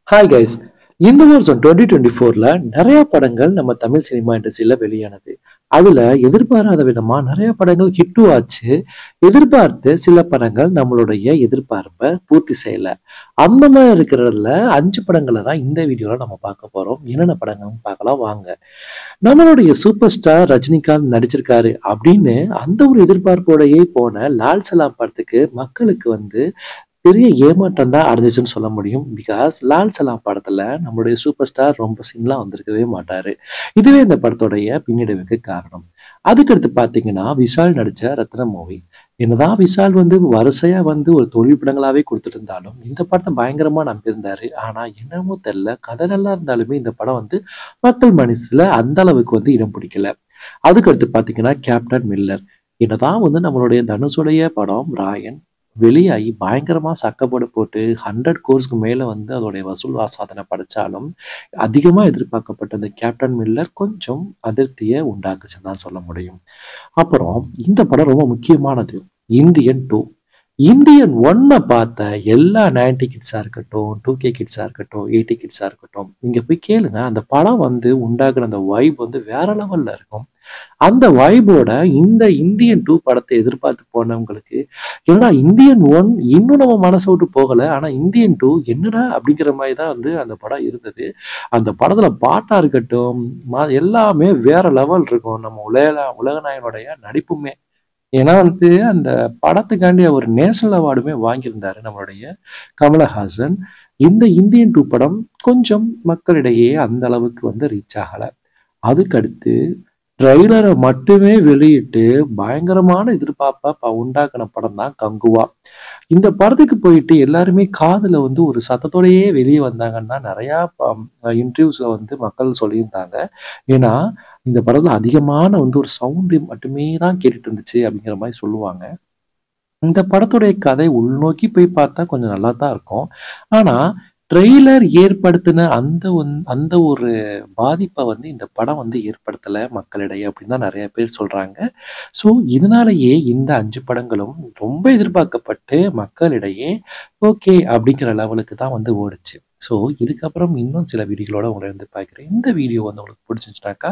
Hi guys. இந்த வருஷம் 2024ல நிறைய படங்கள் நம்ம தமிழ் சினிமா இண்டஸ்ட்ரியில வெளியானது. அதுல எதிர்பாராத விதமா நிறைய படங்கள் ஹிட்டும் ஆச்சு. எதிர்பார்த்து சில படங்கள் நம்மளுடைய எதிர்பார்ப்பை பூர்த்தி செய்யல. அந்த மாதிரி இருக்கிறதுல 5 படங்களை தான் இந்த வீடியோல நம்ம பார்க்க போறோம். என்னென்ன படங்கள்னு பார்க்கலாம் வாங்க. நம்மளுடைய சூப்பர் ஸ்டார் ரஜினிகாந்த் நடிச்சிருக்காரு அப்படின்னு அந்த ஒரு எதிர்பார்ப்போடையே போன லால் சலாம் படத்துக்கு மக்களுக்கு பெரிய ஏமாற்றம் தான் அடைஞ்சிச்சுன்னு சொல்ல முடியும். பிகாஸ் லால் சலாம் படத்துல நம்மளுடைய சூப்பர் ஸ்டார் ரொம்ப சீன்லாம் வந்திருக்கவே மாட்டாரு. இதுவே இந்த படத்துடைய பின்னடைவுக்கு காரணம். அதுக்கடுத்து பாத்தீங்கன்னா விஷால் நடிச்ச ரத்ன மூவி. என்னதான் விஷால் வரிசையா ஒரு தொழில் படங்களாவே கொடுத்துட்டு இருந்தாலும் இந்த படத்தை பயங்கரமா நம்பியிருந்தாரு. ஆனா என்னமோ தெரியல, கதை நல்லா இருந்தாலுமே இந்த படம் மக்கள் மனசுல அந்த அளவுக்கு இடம் பிடிக்கல. அதுக்கடுத்து பாத்தீங்கன்னா கேப்டன் மில்லர். என்னதான் நம்மளுடைய தனுஷுடைய படம் ராயன் வெளியாகி பயங்கரமா சக்கப்போடு போட்டு 100 கோர்ஸ்க்கு மேல அதோடைய வசூல் சாதனை படைச்சாலும் அதிகமா எதிர்பார்க்கப்பட்ட இந்த கேப்டன் மில்லர் கொஞ்சம் அதிருப்தியை உண்டாக்குச்சுன்னு தான் சொல்ல முடியும். அப்புறம் இந்த படம் ரொம்ப முக்கியமானது. இந்தியன் 2. இந்தியன் 1 பார்த்த எல்லா 90 கிட்ஸா இருக்கட்டும், 2K கிட்ஸா இருக்கட்டும், 80 கிட்ஸா இருக்கட்டும், நீங்க போய் கேளுங்க. அந்த படம் உண்டாக்குன அந்த வைப் வேற லெவல்ல இருக்கும். அந்த வைபோட இந்த இந்தியன் 2 படத்தை எதிர்பார்த்து போனவங்களுக்கு என்னடா இந்தியன் 1 இன்னும் நம்ம மனசை விட்டு போகல, ஆனா இந்தியன் 2 என்னடா அப்படிங்கிற மாதிரி தான் அந்த படம் இருந்தது. அந்த படத்துல பாட்டா இருக்கட்டும், எல்லாமே வேற லெவல் இருக்கும். நம்ம உலகநாயகனுடைய நடிப்புமே. ஏன்னா அந்த படத்துக்காண்டி அவர் நேஷனல் அவார்டுமே வாங்கியிருந்தாரு நம்மளுடைய கமலஹாசன். இந்த இந்தியன் 2 படம் கொஞ்சம் மக்களிடையே அந்த அளவுக்கு ரீச் ஆகல. அதுக்கடுத்து ட்ரெய்லரை மட்டுமே வெளியிட்டு பயங்கரமான எதிர்பார்ப்பை உண்டாக்குன படம் தான் கங்குவா. இந்த படத்துக்கு போயிட்டு எல்லாருமே காதுல ஒரு சத்தத்தோடயே வெளியே வந்தாங்கன்னா நிறையா இன்டர்வியூஸ்ல மக்கள் சொல்லியிருந்தாங்க. ஏன்னா இந்த படத்துல அதிகமான ஒரு சவுண்டு மட்டுமே தான் கேட்டுட்டு இருந்துச்சு அப்படிங்கிற மாதிரி சொல்லுவாங்க. இந்த படத்துடைய கதை உள்நோக்கி போய் பார்த்தா கொஞ்சம் நல்லா தான் இருக்கும். ஆனா ட்ரெய்லர் ஏற்படுத்தின அந்த ஒரு பாதிப்பை இந்த படம் ஏற்படுத்தல மக்களிடையே அப்படின்னு தான் நிறைய பேர் சொல்றாங்க. ஸோ இதனாலேயே இந்த 5 படங்களும் ரொம்ப எதிர்பார்க்கப்பட்டு மக்களிடையே ஓகே அப்படிங்கிற லெவலுக்கு தான் ஓடுச்சு. ஸோ இதுக்கப்புறம் இன்னும் சில வீடியோகளோட உங்களை பார்க்கிறேன். இந்த வீடியோ உங்களுக்கு பிடிச்சிருந்துச்சுனாக்கா